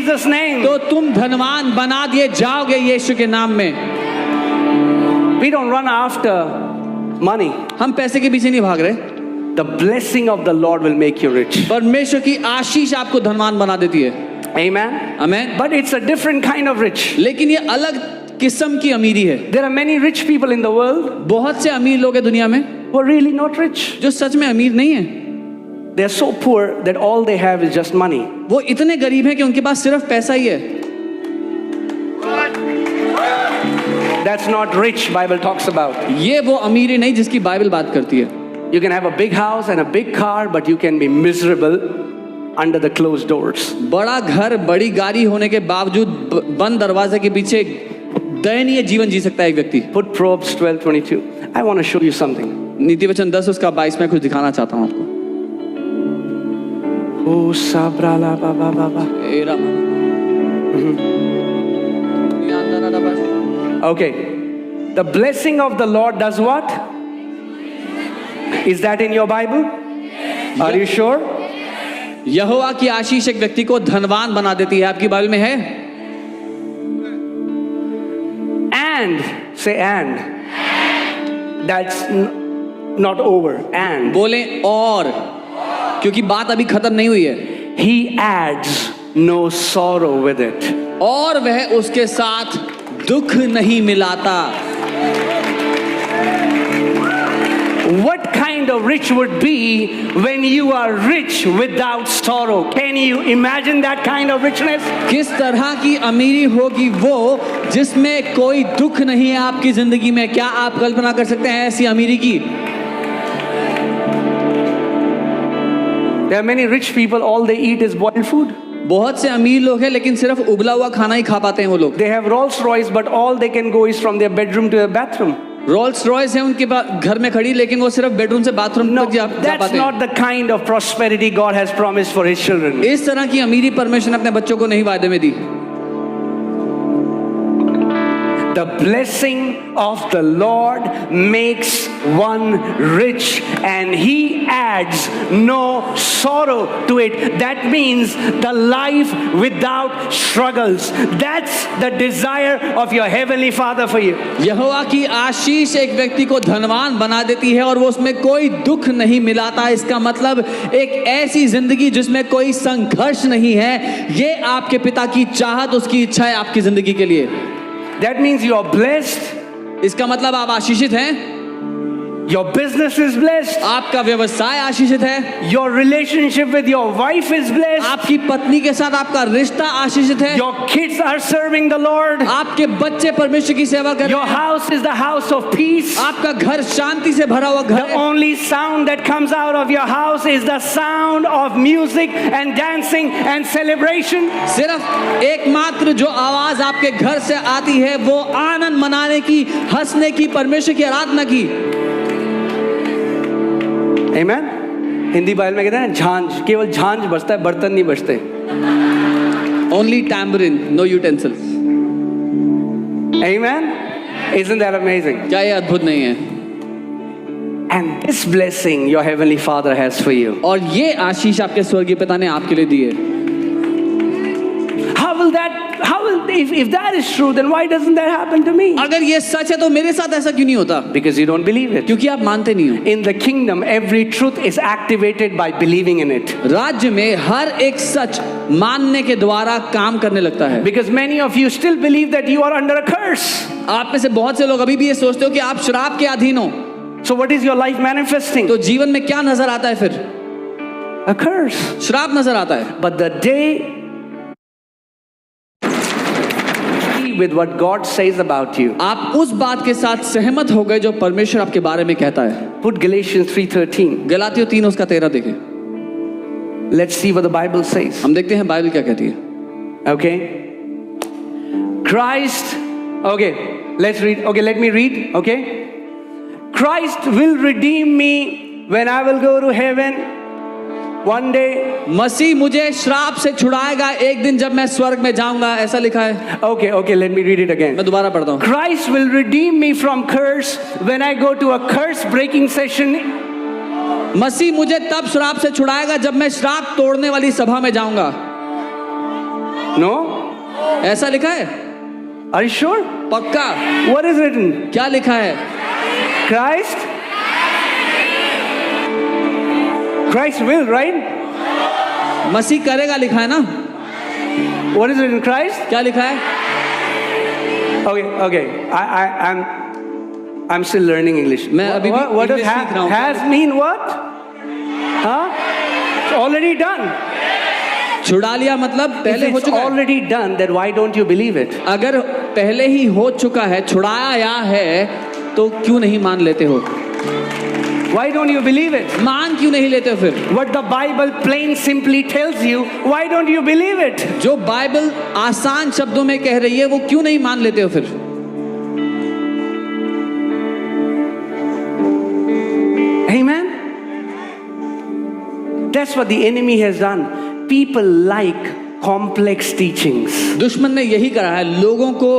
Jesus' name. तो तुम धनवान बना दिए जाओगे यीशु के नाम में। We don't run after money. हम पैसे के पीछे नहीं भाग रहे। The blessing of the Lord will make you rich. परमेश्वर की आशीष आपको धनवान बना देती है। Amen. Amen. But it's a different kind of rich. लेकिन ये अलग किस्म की अमीरी है। There are many rich people in the world बहुत से अमीर लोग हैं दुनिया में who are really not rich. जो सच में अमीर नहीं है। They are so poor that all they have is just money. वो इतने गरीब हैं कि उनके पास सिर्फ पैसा ही है। That's not rich, Bible talks about. ये वो अमीरी नहीं जिसकी बाइबल बात करती है। You can have a big house and a big car, but you can be miserable under the closed doors. बड़ा घर, बड़ी गाड़ी होने के बावजूद बंद दरवाजे के पीछे दयनीय जीवन जी सकता है एक व्यक्ति। Put Proverbs 12:22. I want to show you something. नीति वचन 10 उसका 22 में कुछ दिखाना चाहता हूँ आपको। Oh, sabra la ba ba ba ba. Okay. The blessing of the Lord does what? Is that in your Bible? Are you sure? यहोवा की आशीष एक व्यक्ति को धनवान बना देती है। आपकी बाइबल में है? And say and. That's not over. And बोले और, क्योंकि बात अभी खत्म नहीं हुई है। He adds no sorrow with it. और वह उसके साथ दुख नहीं मिलाता। What kind of rich would be when you are rich without sorrow? Can you imagine that kind of richness? किस तरह की अमीरी होगी वो जिसमें कोई दुख नहीं है आपकी जिंदगी में? क्या आप कल्पना कर सकते हैं ऐसी अमीरी की? There are many rich people, all they eat is boiled food. बहुत से अमीर लोग हैं लेकिन सिर्फ उबला हुआ खाना ही खा पाते हैं वो लोग। They have Rolls Royce, but all they can go is from their bedroom to their bathroom. Rolls Royce है उनके पास घर में खड़ी, लेकिन वो सिर्फ बेडरूम से बाथरूम No, तक जा that's पाते हैं। not the kind of prosperity God has promised for His children. इस तरह की अमीरी परमेश्वर ने अपने बच्चों को नहीं वायदे में दी। The blessing of the Lord makes one rich and He adds no sorrow to it. That means the life without struggles. That's the desire of your Heavenly Father for you. यहोवा की आशीष एक व्यक्ति को धनवान बना देती है और वो उसमें कोई दुख नहीं मिलाता। इसका मतलब एक ऐसी जिंदगी जिसमें कोई संघर्ष नहीं है, ये आपके पिता की चाहत, उसकी इच्छा है आपकी जिंदगी के लिए। That means you are blessed. इसका मतलब आप आशीषित हैं। Your business is blessed. आपका व्यवसाय आशीषित है। Your relationship with your wife is blessed. आपकी पत्नी के साथ आपका रिश्ता आशीषित है। Your kids are serving the Lord. आपके बच्चे परमेश्वर की सेवा कर रहे Your हैं। house is the house of peace. आपका घर शांति से भरा हुआ घर The है। only sound that comes out of your house is the sound of music and dancing and celebration. सिर्फ एकमात्र जो आवाज आपके घर से आती है वो आनंद मनाने की, हंसने की, परमेश्वर की आराधना की। Amen. हिंदी बाइबल में कहते हैं झांझ, केवल झांझ बजता है, बर्तन नहीं बजते। Only tambourine, no utensils. Amen. Isn't that amazing? क्या ये अद्भुत नहीं है? And this blessing your heavenly Father has for you. और ये आशीष आपके स्वर्गीय पिता ने आपके लिए दी है। If that is true, then why doesn't that happen to me? अगर ये सच है तो मेरे साथ ऐसा क्यों नहीं होता? Because you don't believe it. क्योंकि आप मानते नहीं हो। In the kingdom, every truth is activated by believing in it. राज्य में हर एक सच मानने के द्वारा काम करने लगता है। Because many of you still believe that you are under a curse. आप में से बहुत से लोग अभी भी ये सोचते हो कि आप श्राप के अधीन हो। So what is your life manifesting? तो जीवन में क्या नजर आता है फिर? A curse. श्राप नजर आता है। But the day with what God says about you. आप उस बात के साथ सहमत हो गए जो परमेश्वर आपके बारे में कहता है। Put Galatians 3:13. गलातियों 3 उसका 13 देखें। Let's see what the Bible says. हम देखते हैं बाइबल क्या कहती है। Okay. Christ. Okay. Let's read. Okay, let me read. Okay. Christ will redeem me when I will go to heaven. One day. मसीह मुझे श्राप से छुड़ाएगा एक दिन जब मैं स्वर्ग में जाऊंगा, ऐसा लिखा है। Okay, let me read it again. मैं दोबारा पढ़ता हूँ। Christ will redeem me from curse when I go to a curse breaking session. मसीह मुझे तब श्राप से छुड़ाएगा जब मैं श्राप तोड़ने वाली सभा में जाऊंगा। No? ऐसा लिखा है? Are you sure? पक्का? What is written? क्या लिखा है? Christ? Christ will, right? मसीह करेगा लिखा है ना? What is written? Christ? क्या लिखा है? Okay. I'm still learning English. मैं अभी भी What does English सीख रहा हूँ। has mean what? Huh? It's already done. छुड़ा लिया मतलब If पहले हो it's चुका है। already done, then why don't you believe it? अगर पहले ही हो चुका है, छुड़ाया है, तो क्यों नहीं मान लेते हो? Why don't you believe it? मान क्यों नहीं लेते हो फिर? What the Bible plain simply tells you, why don't you believe it? जो बाइबल आसान शब्दों में कह रही है वो क्यों नहीं मान लेते हो फिर? Amen? That's what the enemy has done. People like complex teachings. दुश्मन ने यही करा है, लोगों को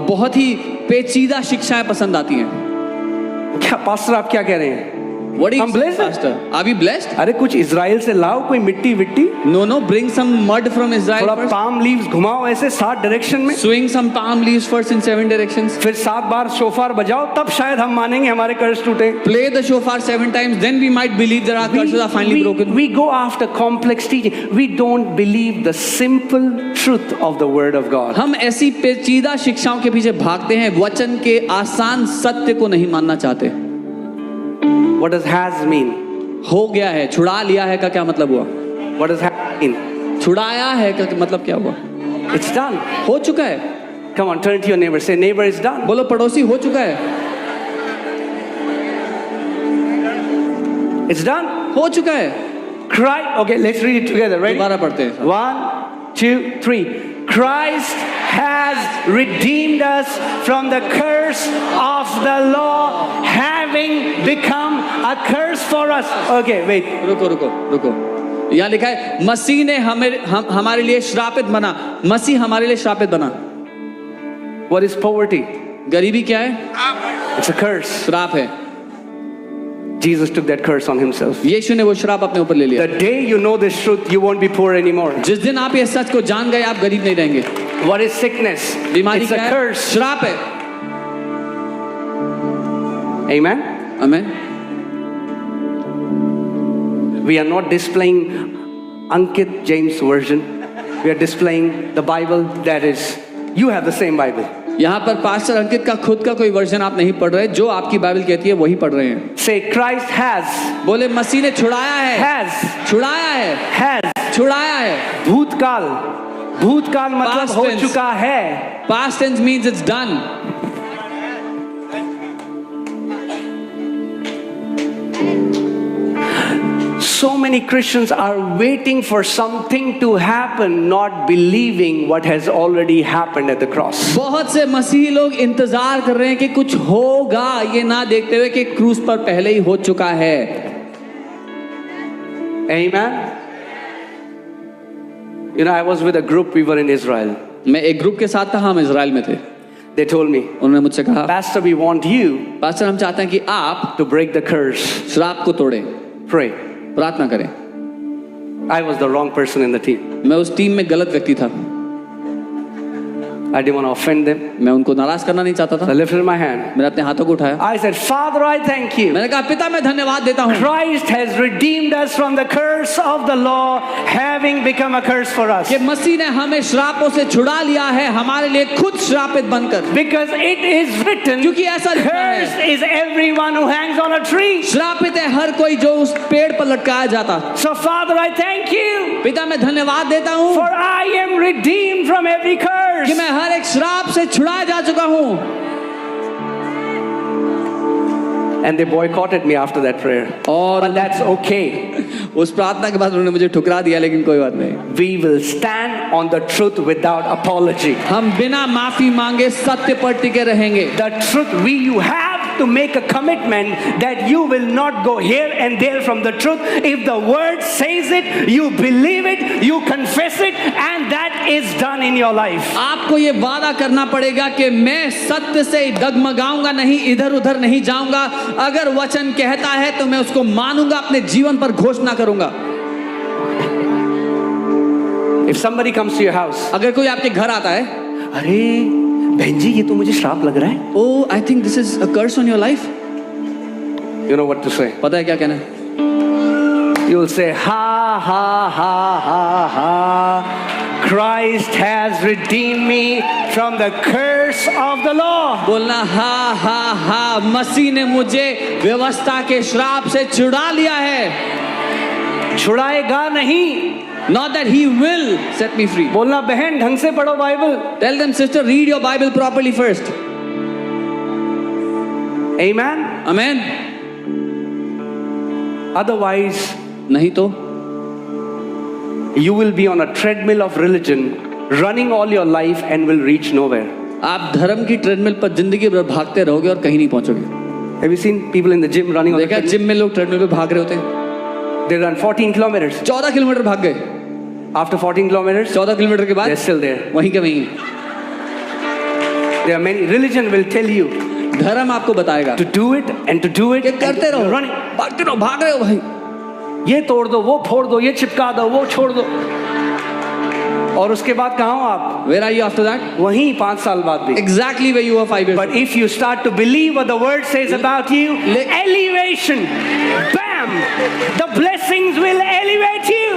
बहुत ही पेचीदा शिक्षाएं पसंद आती हैं। क्या पास्टर आप क्या कह रहे हैं? What is I'm blessed. pastor? Are we blessed? अरे कुछ इजराइल से लाओ, कोई मिट्टी विट्टी, No, bring some mud from Israel थोड़ा first. पाम लीव्स घुमाओ ऐसे 7 डायरेक्शन में, Swing some palm leaves first in 7 directions. फिर 7 बार शोफार बजाओ, तब शायद हम मानेंगे हमारे कर्ज टूटे. Play the shofar 7 times, then we might believe that our curses are finally broken. We go after complex teaching. We don't believe the simple truth of the word of God. हम ऐसी पेचीदा शिक्षाओं के पीछे भागते हैं, वचन के आसान सत्य को नहीं मानना चाहते। What does has mean? हो गया है, छुड़ा लिया है का क्या मतलब हुआ? What does has mean? छुड़ाया है का मतलब क्या हुआ? It's done. हो चुका है। Come on, turn to your neighbor. Say, neighbor, it's done. बोलो पड़ोसी, हो चुका है। It's done. हो चुका है। Christ. Okay, let's read it together. Ready? दोबारा पढ़ते हैं। 1, 2, 3. Christ has redeemed us from the curse of the law, having become a curse for us. Okay, wait. रुको। यहाँ लिखा है मसीह ने हमारे लिए श्रापित बना। मसीह हमारे लिए श्रापित बना। What is poverty? गरीबी क्या है? It's a curse. श्राप है। Jesus took that curse on himself. यीशु ने वो श्राप अपने ऊपर ले लिया। The day you know this truth, you won't be poor anymore. जिस दिन आप ये सच को जान गए, आप गरीब नहीं रहेंगे। What is sickness? बीमारी It's a क्या है? curse. श्राप है। Amen? Amen. We are not displaying Ankit James version. We are displaying the Bible that is, you have the same Bible. यहाँ पर पास्टर अंकित का खुद का कोई वर्जन आप नहीं पढ़ रहे, जो आपकी बाइबल कहती है वही पढ़ रहे हैं। Say, Christ has. बोले मसीह ने छुड़ाया है। Has. छुड़ाया है। Has. छुड़ाया है। भूतकाल मतलब Past हो tense. चुका है। Past tense means it's done. So many Christians are waiting for something to happen, not believing what has already happened at the cross. बहुत से मसीही लोग इंतजार कर रहे हैं कि कुछ होगा, ये ना देखते हुए कि क्रूस पर पहले ही हो चुका है। Amen. You know, I was with a group, we were in Israel. मैं एक ग्रुप के साथ था, हम इजराइल में थे। They told me, उन्होंने मुझसे कहा, Pastor, we want you pastor हम चाहते हैं कि आप to break the curse. श्राप को तोड़ें, Pray. प्रार्थना करें। I was the wrong person in the team. मैं उस टीम में गलत व्यक्ति था, I didn't want to offend them. मैं उनको नाराज करना नहीं चाहता So I था। lifted my hand. मैंने अपने हाथों को उठाया, I said, Father, I thank you. मैंने कहा पिता मैं धन्यवाद देता हूँ, Christ has redeemed us from the curse of the law, having become a curse for us. कि मसीह ने हमें श्रापों से छुड़ा लिया है, हमारे लिए खुद श्रापित बनकर। Because it is written, क्योंकि ऐसा लिखा है, cursed is everyone who hangs on a tree. श्रापित है हर कोई जो उस पेड़ पर लटकाया जाता। So Father, I thank you, पिता मैं धन्यवाद देता हूँ for I am redeemed from every curse. कि मैं हर एक श्राप से छुड़ाया जा चुका हूँ। And they boycotted me after that prayer. और But that's okay. उस प्रार्थना के बाद उन्होंने मुझे ठुकरा दिया, लेकिन कोई बात नहीं। We will stand on the truth without apology. हम बिना माफी मांगे सत्य पर टिके रहेंगे। The truth, you have to make a commitment that you will not go here and there from the truth. If the word says it, you believe it, you confess it, and that is done in your life. आपको ये वादा करना पड़ेगा कि मैं सत्य से डगमगाऊंगा नहीं, इधर उधर नहीं जाऊंगा। अगर वचन कहता है तो मैं उसको मानूंगा, अपने जीवन पर घोषणा करूंगा। If somebody comes to your house, अगर कोई आपके घर आता है, अरे बहन जी ये तो मुझे श्राप लग रहा है. oh I think this is a curse on your life, You know what to say. पता है क्या कहना है? You will say, ha ha ha ha ha. Christ has redeemed me from the curse of the law. बोलना हा हा हा, मसीह ने मुझे व्यवस्था के श्राप से छुड़ा लिया है. छुड़ाएगा नहीं. Not that he will set me free. बोलना बहन ढंग से पढ़ो Bible. Tell them, sister, read your Bible properly first. Amen. Amen. Otherwise, नहीं तो you will be on a treadmill of religion, running all your life and will reach nowhere. आप धर्म की ट्रेडमिल पर जिंदगी भर भागते रहोगे और कहीं नहीं पहुंचोगे. Have you seen people in the gym running on the देखा treadmill? जिम में लोग ट्रेडमिल पे भाग रहे होते हैं. They run 14 kilometers. 14 किलोमीटर भाग गए. After 14 kilometers, 14 किलोमीटर के बाद they're still there. वहीं के वहीं. There are many. Religion will tell you धर्म आपको बताएगा to do it and to do it. कि करते and रहो, you're running. भागते रहो, भाग रहे हो भाई. ये तोड़ दो, वो फोड़ दो, ये चिपका दो, वो छोड़ दो. और उसके बाद कहाँ हो आप? Where are you after that? वहीं 5 साल बाद भी. Exactly where you were 5 years But ago. if you start to believe what the word says about you, elevation, bam, the blessings will elevate you.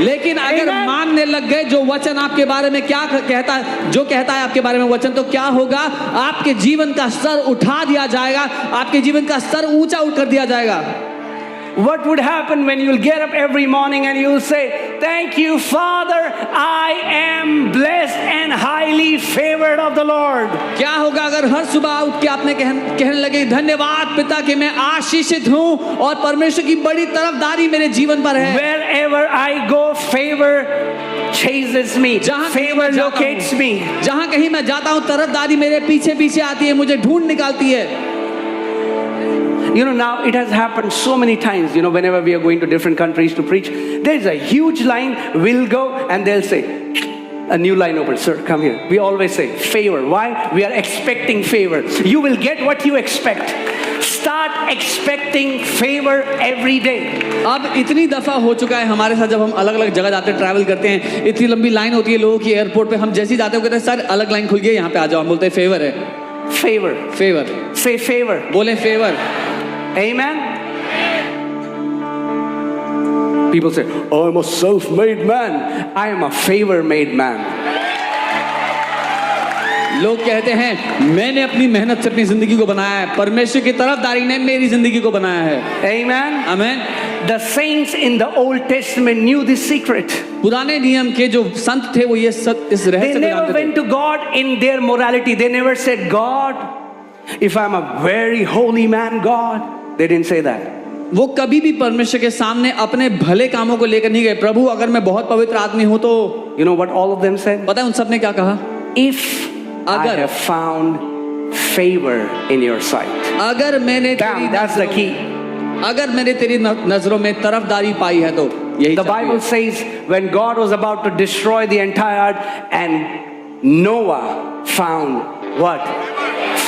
लेकिन अगर Amen. मानने लग गए जो वचन आपके बारे में क्या कहता है, जो कहता है आपके बारे में वचन, तो क्या होगा? आपके जीवन का स्तर उठा दिया जाएगा, आपके जीवन का स्तर ऊंचा उठ कर दिया जाएगा. What would happen when you'll get up every morning and you'll say, thank you, Father, I am blessed and highly favored of the Lord. क्या होगा अगर हर सुबह उठ के आपने कहने लगे, धन्यवाद पिता कि मैं आशीषित हूँ और परमेश्वर की बड़ी तरफदारी मेरे जीवन पर है. Wherever I go, favor chases me. जहाँ कहीं Favor मैं जाता locates हूँ, me. जहाँ कहीं मैं जाता हूँ तरफदारी मेरे पीछे पीछे आती है, मुझे ढूंढ निकालती है. You know, now it has happened so many times, you know, whenever we are going to different countries to preach, there's a huge line, we'll go and they'll say, a new line opens, sir, come here. We always say, favor. Why? We are expecting favor. You will get what you expect. Start expecting favor every day. अब इतनी दफा हो चुका है हमारे साथ, जब हम अलग अलग जगह जाते हैं, ट्रैवल करते हैं, इतनी लंबी लाइन होती है लोगों की एयरपोर्ट पे, हम जैसे ही जाते हैं कहते हैं सर अलग लाइन खुल गई, यहाँ पे आ जाओ. हम बोलते हैं फेवर है. Favor. फेवर. Say favor. बोले favour. Amen. People say, oh, I'm a self-made man. I am a favor-made man. लोग कहते हैं मैंने अपनी मेहनत से अपनी जिंदगी को बनाया है, परमेश्वर की तरफदारी ने मेरी जिंदगी को बनाया है. Amen. आमीन. The saints in the Old Testament knew this secret. पुराने नियम के जो संत थे वो ये इस They रहस्य को never जानते went थे. to God in their morality. They never said, God, if I'm a very holy man, God. They didn't say that. वो कभी भी परमेश्वर के सामने अपने भले कामों को लेकर नहीं गए. प्रभु अगर मैं बहुत पवित्र आदमी हूं तो. You know what all of them said? पता है उन सब ने क्या कहा? If I have found favor in your sight. अगर मैंने Bam, that's the key. अगर मैंने तेरी नजरों में तरफदारी पाई है तो यही The Bible says when God was about to destroy the entire earth and Noah found what?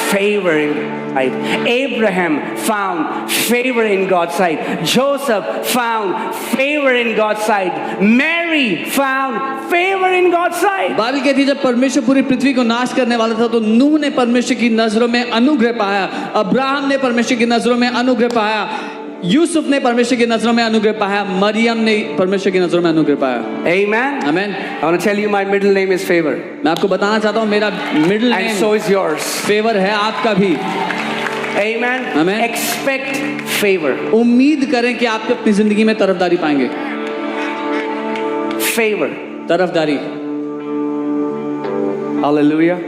Favor in sight. Abraham found favor in God's sight. Joseph found favor in God's sight. Mary found favor in God's sight. Bible कहती है जब परमेश्वर पूरी पृथ्वी को नाश करने वाला था तो नूह ने परमेश्वर की नजरों में अनुग्रह पाया, अब्राहम ने परमेश्वर की नजरों में अनुग्रह पाया, यूसुफ ने परमेश्वर की नजरों में अनुग्रह पाया, मरियम ने परमेश्वर की नजरों में अनुग्रह पाया. Amen. आमीन. I want to tell you my middle name is favor. मैं आपको बताना चाहता हूँ मेरा middle And name so is yours. Favour है, आपका भी. Amen. Amen. Expect favor. उम्मीद करें कि आप अपनी जिंदगी में तरफदारी पाएंगे. Favor. तरफदारी. Hallelujah.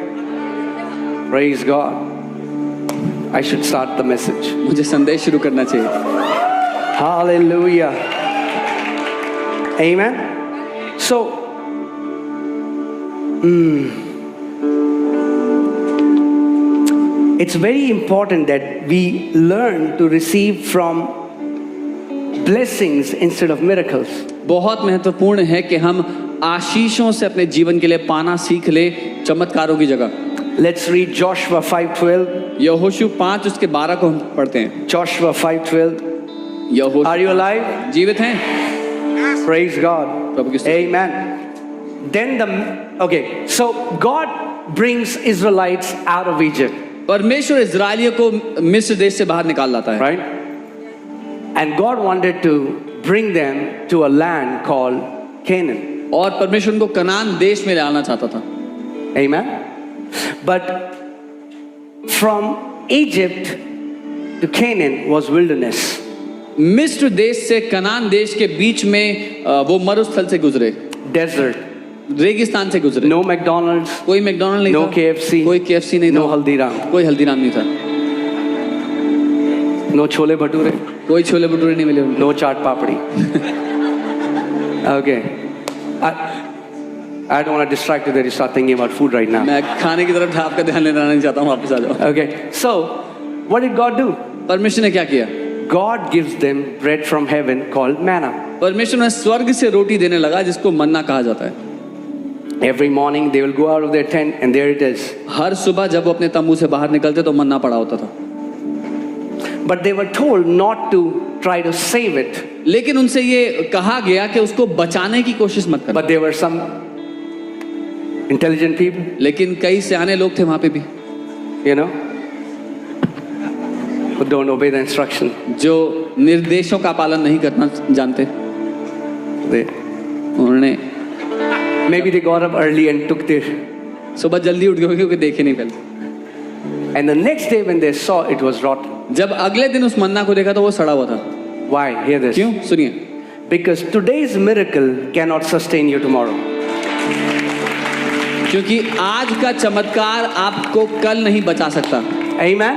Praise God. I should start the message. मुझे संदेश शुरू करना चाहिए. Hallelujah. Amen. So, it's very important that we learn to receive from blessings instead of miracles. बहुत महत्वपूर्ण है कि हम आशीषों से अपने जीवन के लिए पाना सीख ले, चमत्कारों की जगह. Let's read Joshua 5:12. यहोशू 5 उसके 12 को हम पढ़ते हैं. Joshua 5:12. यहोशू Are you alive? जीवित हैं? Praise God. प्रभु की स्तुति. Amen. So God brings Israelites out of Egypt, परमेश्वर इजरायलियों को मिस्र देश से बाहर निकाल लाता है, right? And God wanted to bring them to a land called Canaan. और परमेश्वर उनको कनान देश में ले आना चाहता था। Amen. But from Egypt to Canaan was wilderness. मिस्र देश से कनान देश के बीच में वो मरुस्थल से गुजरे, Desert. रेगिस्तान से गुजरे। No McDonald's. कोई मैकडॉनल्ड नहीं No था, KFC. कोई KFC नहीं No था, Haldiram. कोई हल्दीराम नहीं था, No chole bhature. कोई छोले भटूरे नहीं मिले उनको। No chaat papdi. Okay. I don't want to distract you that you start thinking about food right now. मैं खाने की तरफ आपका ध्यान लेना नहीं चाहता हूँ, वापस आ जाओ। Okay. So, what did God do? परमेश्वर ने क्या किया? God gives them bread from heaven called manna. परमेश्वर ने स्वर्ग से रोटी देने लगा जिसको मन्ना कहा जाता है। Every morning they will go out of their tent and there it is. हर सुबह जब वो अपने तंबू से बाहर निकलते तो मन्ना पड़ा होता था। But they were told not to try to save it. लेकिन उनसे ये कहा गया कि उसको बचाने की कोशिश मत करो। But there were some intelligent people, लेकिन कई सियाने लोग थे वहां पे भी, you know, who don't obey the instruction. जो निर्देशों का पालन नहीं करना जानते। They, उन्होंने maybe they got up early and took their, सुबह जल्दी उठ गए क्योंकि देखे नहीं पहले। and the next day when they saw it was rotten. जब अगले दिन उस मन्ना को देखा तो वो सड़ा हुआ था। Why? Hear this. क्यों? सुनिए। Because today's miracle cannot sustain you tomorrow. क्योंकि आज का चमत्कार आपको कल नहीं बचा सकता। Amen.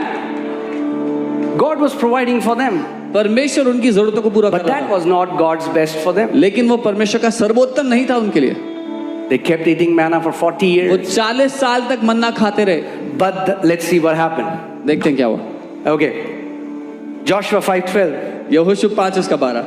God was providing for them, परमेश्वर उनकी जरूरतों को पूरा कर but रहा that था, was not God's best for them. लेकिन वो परमेश्वर का सर्वोत्तम नहीं था उनके लिए। They kept eating manna for 40 वो years. 40 साल तक मन्ना खाते रहे। But let's see what happened. देखते हैं क्या हुआ। Okay. Joshua 5:12. यहोशू 5:12।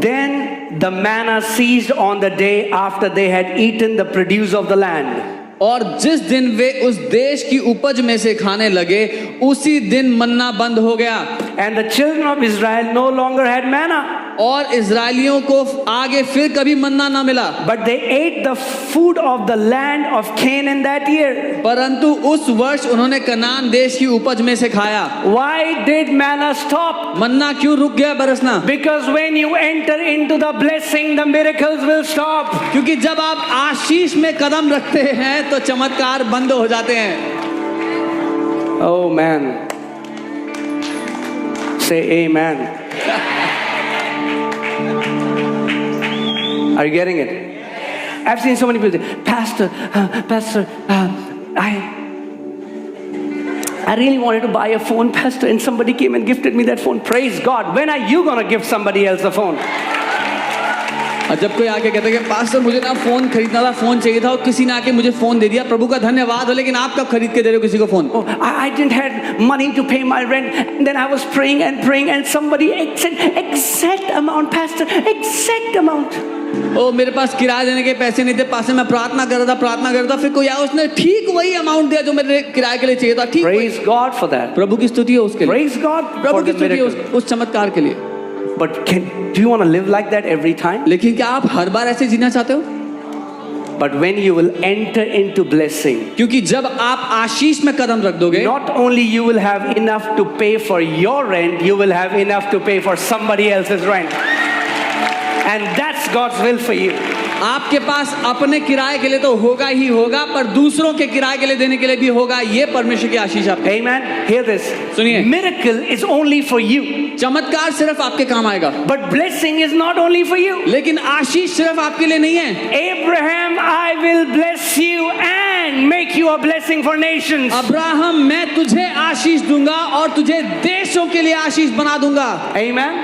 Then the manna ceased on the day after they had eaten the produce of the land. और जिस दिन वे उस देश की उपज में से खाने लगे उसी दिन मन्ना बंद हो गया। And the children of Israel no longer had manna, और इजरायलियों को आगे फिर कभी मन्ना ना मिला, but they ate the food of the land of Canaan that year. परंतु उस वर्ष उन्होंने कनान देश की उपज में से खाया। Why did manna stop? मन्ना क्यों रुक गया बरसना? Because when you enter into the blessing, the miracles will stop. क्योंकि जब आप आशीष में कदम रखते हैं तो चमत्कार बंद हो जाते हैं। Oh man. Say amen. Are you getting it? I've seen so many people say, Pastor, I really wanted to buy a phone, Pastor, and somebody came and gifted me that phone. Praise God. When are you going to give somebody else a phone? और जब कोई आके कहता है कि pastor मुझे ना phone खरीदना था, फोन चाहिए था और किसी ने आके मुझे फोन दे दिया, प्रभु का धन्यवाद हो, लेकिन आप कब खरीद के दे रहे हो किसी को phone? Oh, I didn't have money to pay my rent, and then I was praying and somebody said exact amount, Pastor, exact amount. ओ मेरे पास किराया देने के पैसे नहीं थे, पास में प्रार्थना कर रहा था, फिर कोई आया उसने ठीक वही अमाउंट दिया जो मेरे किराए के लिए चाहिए था। ठीक, Praise God for that. प्रभु की स्तुति हो उसके लिए। Praise God प्रभु for की the स्तुति हो miracle. उस चमत्कार के लिए। But do you want to live like that every time? लेकिन क्या आप हर बार ऐसे जीना चाहते हो? But when you will enter into blessing, क्योंकि जब आप आशीष में कदम रख दोगे, not only you will have enough to pay for your rent, you will have enough to pay for somebody else's rent. And that's God's will for you. आपके पास अपने किराए के लिए तो होगा ही होगा, पर दूसरों के किराए के लिए देने के लिए भी होगा। ये परमेश्वर की आशीष आपको। Amen. Hear this. सुनिए। Miracle is only for you. चमत्कार सिर्फ आपके काम आएगा, But blessing is not only for you. लेकिन आशीष सिर्फ आपके लिए नहीं है। Abraham, I will bless you and make you a blessing for nations. Abraham, मैं तुझे आशीष दूंगा और तुझे देशों के लिए आशीष बना दूंगा। Amen.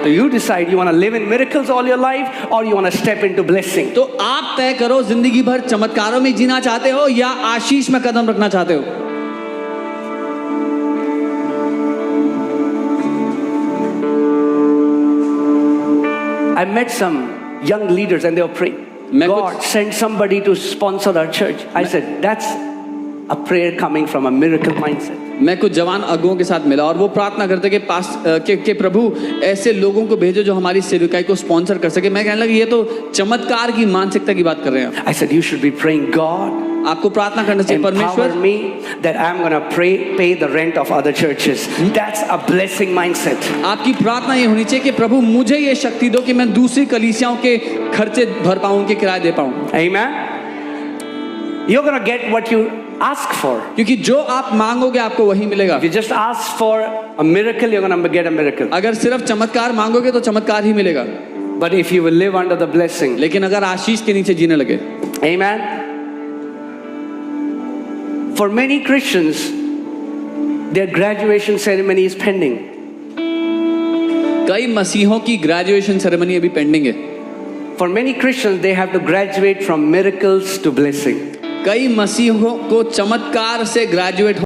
So you decide you want to live in miracles all your life or you want to step into blessing. तो आप तय करो जिंदगी भर चमत्कारों में जीना चाहते हो या आशीष में कदम रखना चाहते हो। I met some young leaders and they were praying, God, send somebody to sponsor our church. I said, that's a prayer coming from a miracle mindset. मैं कुछ जवान अगुओं के साथ मिला और वो प्रार्थना करते कि प्रभु ऐसे लोगों को भेजो जो हमारी सेविकाई को स्पॉन्सर कर सके। मैं कहने लगा ये तो चमत्कार की मानसिकता की बात कर रहे हैं। I said, you should be praying, God, आपको प्रार्थना करना चाहिए empower परमेश्वर me that I'm going to pay the rent of other churches. That's a blessing mindset. आपकी प्रार्थना ये होनी चाहिए कि प्रभु मुझे ये शक्ति दो कि मैं दूसरी कलीसियाओं के खर्चे भर पाऊं, उनके किराए दे पाऊं। Amen. You're going to get what you ask for. क्योंकि जो आप मांगोगे आपको वही मिलेगा। If you just ask for a miracle, you're going to get a miracle. अगर सिर्फ चमत्कार मांगोगे तो चमत्कार ही मिलेगा। But if you will live under the blessing, लेकिन अगर आशीष के नीचे जीने लगे, amen. For many Christians, their graduation ceremony is pending. कई मसीहों की ग्रेजुएशन सेरेमनी अभी पेंडिंग है। For many Christians, they have to graduate from miracles to blessing. कई मसीहों को चमत्कार से ग्रेजुएट